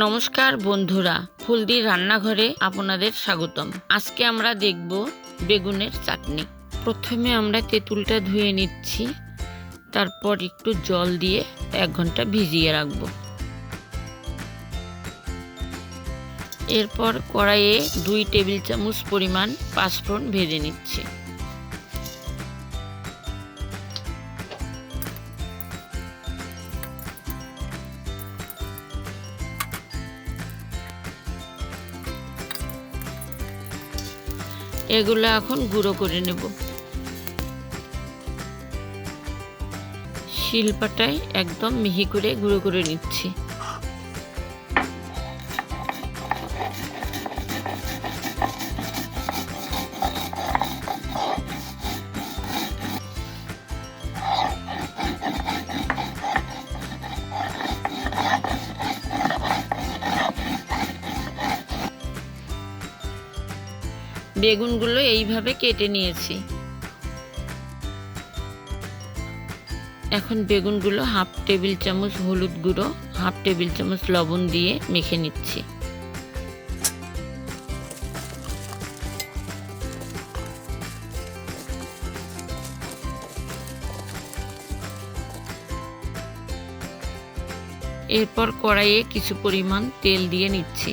নমস্কার বন্ধুরা, ফুলদির রান্নাঘরে আপনাদের স্বাগতম। আজকে আমরা দেখব বেগুনের চাটনি। প্রথমে আমরা তেঁতুলটা ধুয়ে নিচ্ছি, তারপর একটু জল দিয়ে 1 ঘন্টা ভিজিয়ে রাখব। এরপর কড়াইয়ে 2 টেবিল চামচ পরিমাণ পাঁচফোড়ন ভেজে নিচ্ছি। এগুলো এখন গুঁড়ো করে নেব। শিলপাটায় একদম মিহি করে গুঁড়ো করে নিচ্ছি। বেগুনগুলো এইভাবে কেটে নিয়েছি। এখন বেগুনগুলো 1/2 টেবিল চামচ হলুদ গুঁড়ো, 1/2 টেবিল চামচ লবণ দিয়ে মেখে নিচ্ছি। এরপর কড়াইয়ে কিছু পরিমাণ তেল দিয়ে নিচ্ছি।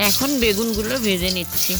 এখন বেগুনগুলো ভেজে নিচ্ছি।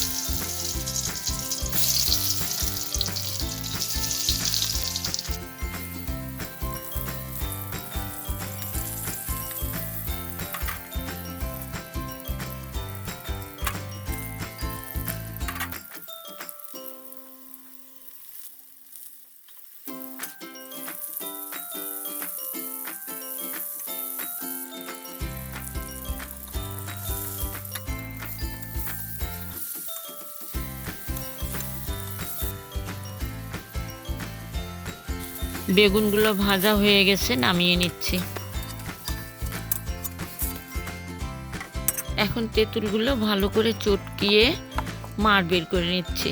বেগুনগুলো ভাজা হয়ে গেছে, নামিয়ে নিচ্ছি। এখন তেঁতুলগুলো ভালো করে চটকিয়ে মাড় বের করে নিচ্ছি।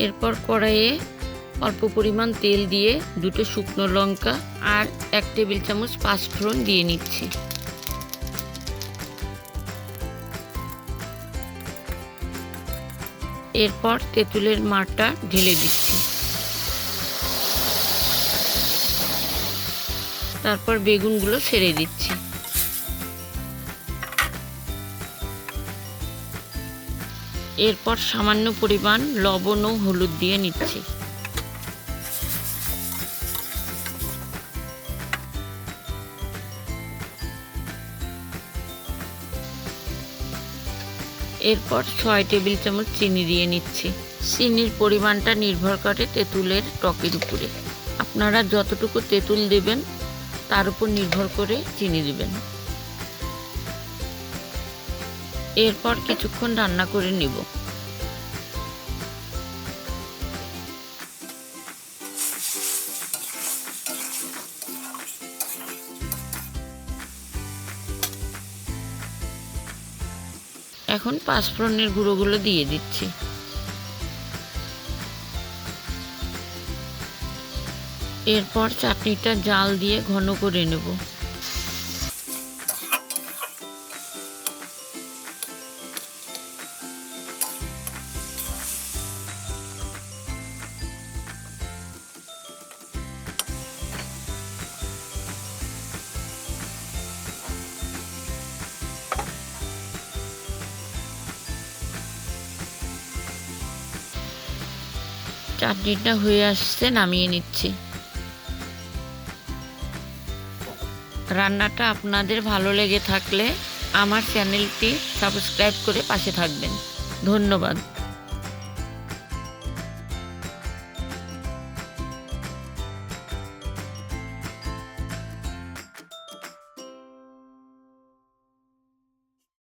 এরপর কড়াইয়ে অল্প পরিমাণ তেল দিয়ে 2টো শুকনো লঙ্কা আর 1 টেবিল চামচ পাঁচফোড়ন দিয়ে নিচ্ছি। এরপর তেঁতুলের মাড়টা ঢেলে দিচ্ছি। তারপর বেগুনগুলো ছেড়ে দিচ্ছি। এরপর সামান্য পরিমাণ লবণ ও হলুদ দিয়ে নিচ্ছি। এরপর 6 টেবিল চামচ চিনি দিয়ে নিচ্ছি। চিনির পরিমাণটা নির্ভর করে তেঁতুলের টকের উপরে। আপনারা যতটুকু তেঁতুল দেবেন তার উপর নির্ভর করে চিনি দেবেন। এরপর কিছুক্ষণ রান্না করে নেব। এখন পাঁচফোড়নের গুঁড়োগুলো দিয়ে দিচ্ছি। এরপর চাটনিটা জাল দিয়ে ঘন করে নেব। চাটনিটা হয়ে আসছে, নামিয়ে নিচ্ছি। রান্নাটা আপনাদের ভালো লেগে থাকলে আমার চ্যানেলটি সাবস্ক্রাইব করে পাশে থাকবেন। ধন্যবাদ।